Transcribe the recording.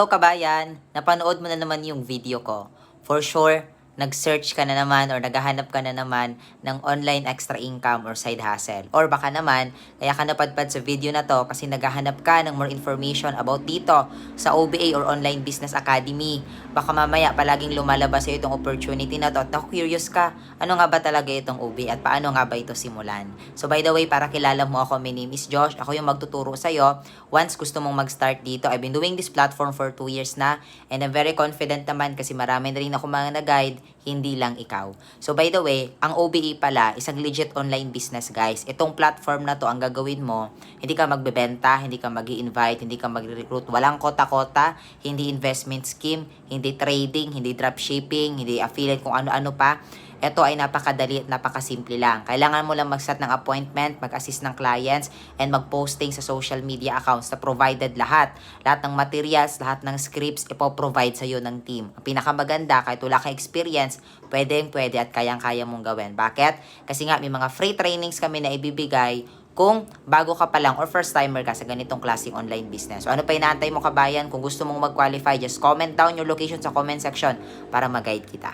Hello kabayan, napanood mo na naman yung video ko. For sure, nag-search ka na naman or naghahanap ka na naman ng online extra income or side hustle. Or baka naman, kaya ka napadpad sa video na to kasi naghahanap ka ng more information about dito sa OBA or Online Business Academy. Baka mamaya palaging lumalabas sa itong opportunity na to at curious ka, ano nga ba talaga itong OBA at paano nga ba ito simulan. So by the way, para kilala mo ako, my name is Josh. Ako yung magtuturo sa'yo once gusto mong mag-start dito. I've been doing this platform for 2 years na and I'm very confident naman kasi marami na rin ako mga nag-guide, hindi lang ikaw. So by the way, ang OBE pala, isang legit online business guys. Itong platform na to, ang gagawin mo, hindi ka magbebenta, hindi ka mag-i-invite, hindi ka mag-recruit, walang kota-kota, hindi investment scheme, hindi trading, hindi dropshipping, hindi affiliate, kung ano-ano pa. Ito ay napakadali at napakasimple lang. Kailangan mo lang mag-set ng appointment, mag-assist ng clients, and mag-posting sa social media accounts na provided lahat. Lahat ng materials, lahat ng scripts, ipoprovide sa'yo ng team. Ang pinakamaganda, kahit wala kang experience, pwede at kayang-kaya mong gawin. Bakit? Kasi nga may mga free trainings kami na ibibigay kung bago ka pa lang or first timer ka sa ganitong klaseng online business. So ano pa inaantay mo kabayan? Kung gusto mong mag-qualify, just comment down your location sa comment section para mag-guide kita.